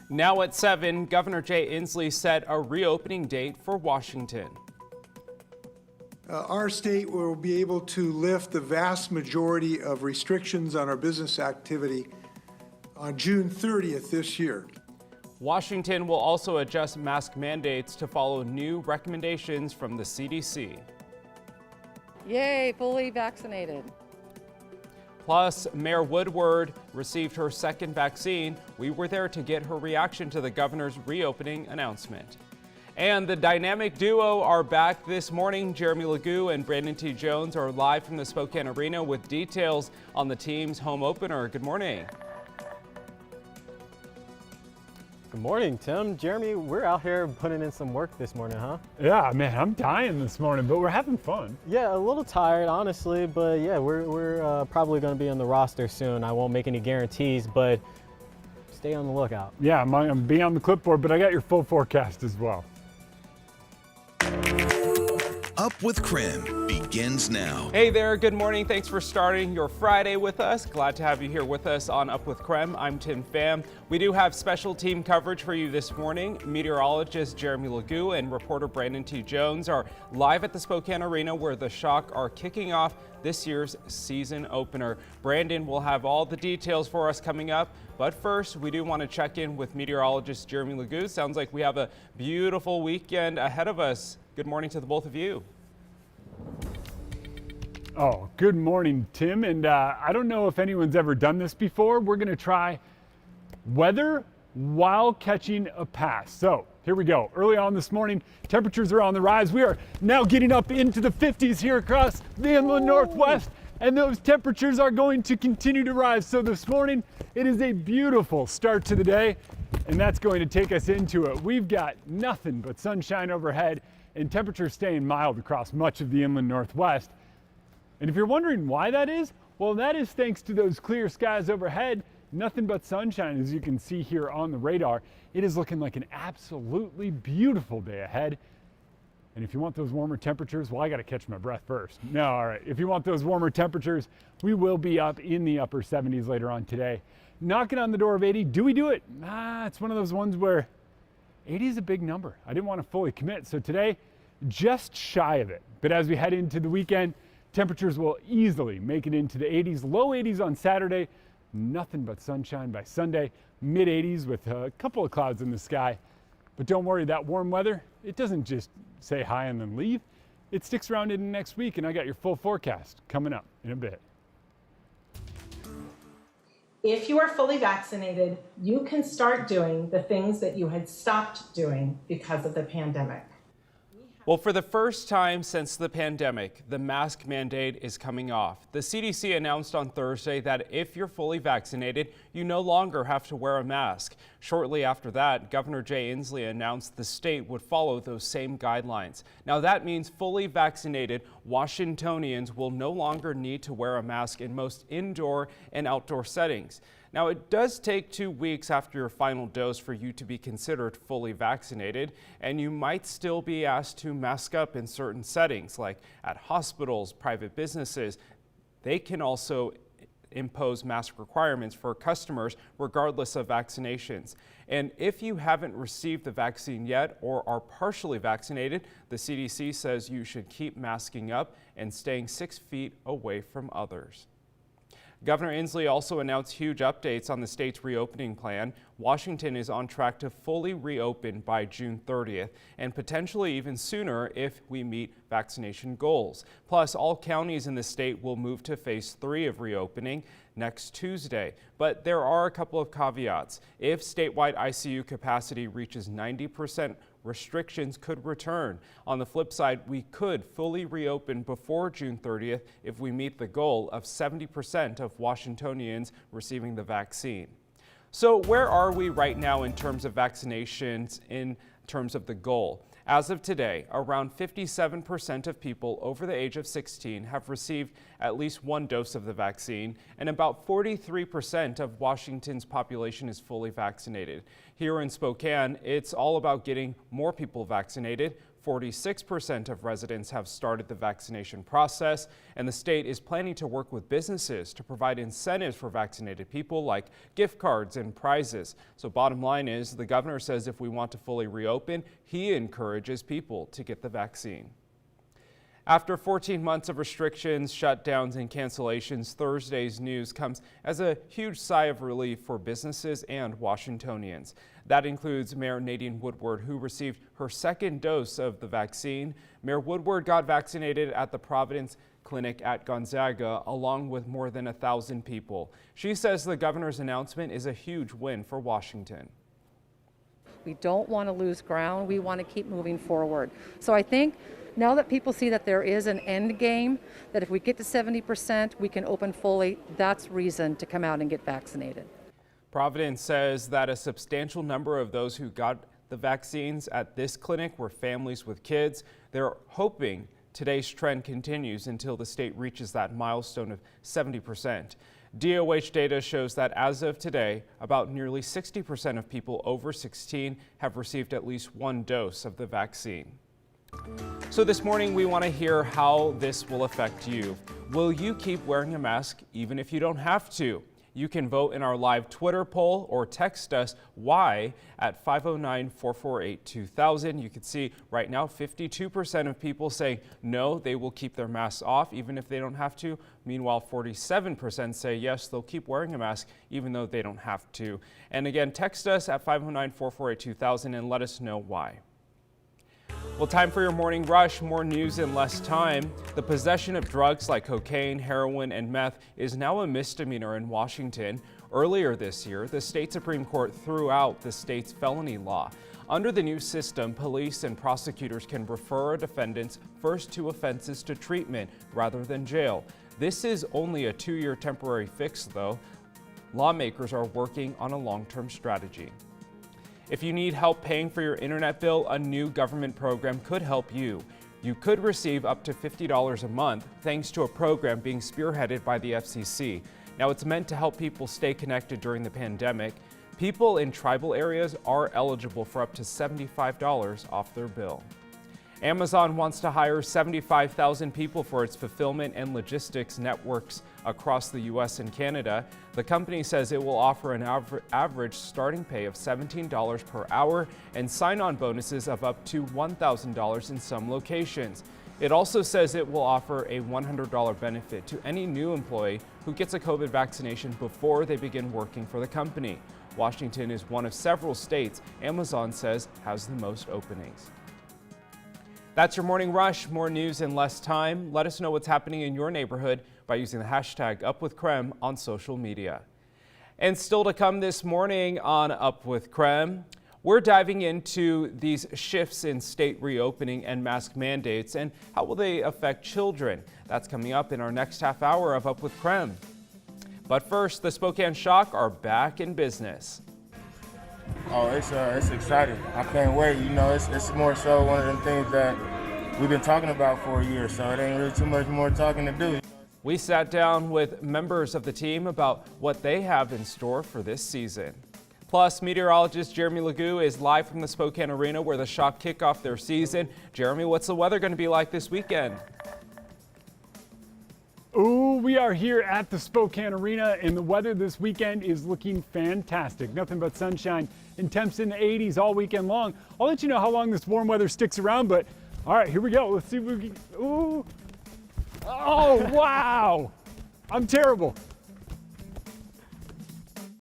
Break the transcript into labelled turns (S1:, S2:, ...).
S1: Now at 7, Governor Jay Inslee set a reopening date for Washington.
S2: Our state will be able to lift the vast majority of restrictions on our business activity on June 30th this year.
S1: Washington will also adjust mask mandates to follow new recommendations from the CDC.
S3: Yay, fully vaccinated.
S1: Plus, Mayor Woodward received her second vaccine. We were there to get her reaction to the governor's reopening announcement. And the dynamic duo are back this morning. Jeremy Legoo and Brandon T. Jones are live from the Spokane Arena with details on the team's home opener. Good morning.
S4: Good morning, Tim. Jeremy, we're out here putting in some work this morning, huh?
S5: Yeah, man, I'm dying this morning, but we're having fun.
S4: Yeah, a little tired, honestly, but yeah, we're probably going to be on the roster soon. I won't make any guarantees, but stay on the lookout.
S5: Yeah, I'm going to be on the clipboard, but I got your full forecast as well.
S6: Up with KREM begins now.
S1: Hey there, good morning. Thanks for starting your Friday with us. Glad to have you here with us on Up with KREM. I'm Tim Pham. We do have special team coverage for you this morning. Meteorologist Jeremy Legoo and reporter Brandon T. Jones are live at the Spokane Arena where the Shock are kicking off this year's season opener. Brandon will have all the details for us coming up. But first, we do want to check in with meteorologist Jeremy Legoo. Sounds like we have a beautiful weekend ahead of us. Good morning to the both of you.
S5: Oh, good morning, Tim. And I don't know if anyone's ever done this before. We're going to try weather while catching a pass. So here we go. Early on this morning, temperatures are on the rise. We are now getting up into the 50s here across the inland Northwest, and those temperatures are going to continue to rise. So this morning, it is a beautiful start to the day, and that's going to take us into it. We've got nothing but sunshine overhead and temperatures staying mild across much of the inland Northwest. And if you're wondering why that is, well, that is thanks to those clear skies overhead. Nothing but sunshine, as you can see here on the radar. It is looking like an absolutely beautiful day ahead. And if you want those warmer temperatures, well, I got to catch my breath first. No, all right. If you want those warmer temperatures, we will be up in the upper 70s later on today. Knocking on the door of 80. Do we do it? It's one of those ones where 80 is a big number. I didn't want to fully commit. So today, just shy of it. But as we head into the weekend, temperatures will easily make it into the 80s, low 80s on Saturday, nothing but sunshine by Sunday, mid 80s with a couple of clouds in the sky. But don't worry, that warm weather, it doesn't just say hi and then leave. It sticks around into next week, and I got your full forecast coming up in a bit.
S7: If you are fully vaccinated, you can start doing the things that you had stopped doing because of the pandemic.
S1: Well, for the first time since the pandemic, the mask mandate is coming off. The CDC announced on Thursday that if you're fully vaccinated, you no longer have to wear a mask. Shortly after that, Governor Jay Inslee announced the state would follow those same guidelines. Now that means fully vaccinated Washingtonians will no longer need to wear a mask in most indoor and outdoor settings. Now, it does take 2 weeks after your final dose for you to be considered fully vaccinated, and you might still be asked to mask up in certain settings, like at hospitals, private businesses. They can also impose mask requirements for customers regardless of vaccinations. And if you haven't received the vaccine yet or are partially vaccinated, the CDC says you should keep masking up and staying 6 feet away from others. Governor Inslee also announced huge updates on the state's reopening plan. Washington is on track to fully reopen by June 30th and potentially even sooner if we meet vaccination goals. Plus, all counties in the state will move to phase 3 of reopening next Tuesday. But there are a couple of caveats. If statewide ICU capacity reaches 90%, restrictions could return. On the flip side, we could fully reopen before June 30th if we meet the goal of 70% of Washingtonians receiving the vaccine. So where are we right now in terms of vaccinations, in terms of the goal? As of today, around 57% of people over the age of 16 have received at least one dose of the vaccine, and about 43% of Washington's population is fully vaccinated. Here in Spokane, it's all about getting more people vaccinated. 46% of residents have started the vaccination process, and the state is planning to work with businesses to provide incentives for vaccinated people like gift cards and prizes. So bottom line is, the governor says if we want to fully reopen, he encourages people to get the vaccine. After 14 months of restrictions, shutdowns, and cancellations, Thursday's news comes as a huge sigh of relief for businesses and Washingtonians. That includes Mayor Nadine Woodward, who received her second dose of the vaccine. Mayor Woodward got vaccinated at the Providence Clinic at Gonzaga, along with more than 1,000 people. She says the governor's announcement is a huge win for Washington.
S3: We don't want to lose ground. We want to keep moving forward. So I think now that people see that there is an end game, that if we get to 70%, we can open fully, that's reason to come out and get vaccinated.
S1: Providence says that a substantial number of those who got the vaccines at this clinic were families with kids. They're hoping today's trend continues until the state reaches that milestone of 70%. DOH data shows that as of today, about nearly 60% of people over 16 have received at least one dose of the vaccine. So this morning we want to hear how this will affect you. Will you keep wearing a mask even if you don't have to? You can vote in our live Twitter poll or text us why at 509-448-2000. You can see right now 52% of people say no, they will keep their masks off even if they don't have to. Meanwhile, 47% say yes, they'll keep wearing a mask even though they don't have to. And again, text us at 509-448-2000 and let us know why. Well, time for your morning rush. More news in less time. The possession of drugs like cocaine, heroin, and meth is now a misdemeanor in Washington. Earlier this year, the state Supreme Court threw out the state's felony law. Under the new system, police and prosecutors can refer a defendant's first two offenses to treatment rather than jail. This is only a 2-year temporary fix, though. Lawmakers are working on a long-term strategy. If you need help paying for your internet bill, a new government program could help you. You could receive up to $50 a month thanks to a program being spearheaded by the FCC. Now, it's meant to help people stay connected during the pandemic. People in tribal areas are eligible for up to $75 off their bill. Amazon wants to hire 75,000 people for its fulfillment and logistics networks across the U.S. and Canada. The company says it will offer an average starting pay of $17 per hour and sign-on bonuses of up to $1,000 in some locations. It also says it will offer a $100 benefit to any new employee who gets a COVID vaccination before they begin working for the company. Washington is one of several states Amazon says has the most openings. That's your morning rush. More news in less time. Let us know what's happening in your neighborhood by using the hashtag #UpWithKREM on social media. And still to come this morning on Up with KREM, we're diving into these shifts in state reopening and mask mandates and how will they affect children. That's coming up in our next half hour of Up with KREM. But first, the Spokane Shock are back in business.
S8: Oh, it's exciting. I can't wait. You know, it's more so one of them things that we've been talking about for a year, so it ain't really too much more talking to do.
S1: We sat down with members of the team about what they have in store for this season. Plus, meteorologist Jeremy Legoo is live from the Spokane Arena where the Shock kick off their season. Jeremy, what's the weather going to be like this weekend?
S5: Ooh, we are here at the Spokane Arena, and the weather this weekend is looking fantastic. Nothing but sunshine and temps in the 80s all weekend long. I'll let you know how long this warm weather sticks around, but all right, here we go. Let's see if we can. Ooh. Oh, wow. I'm terrible.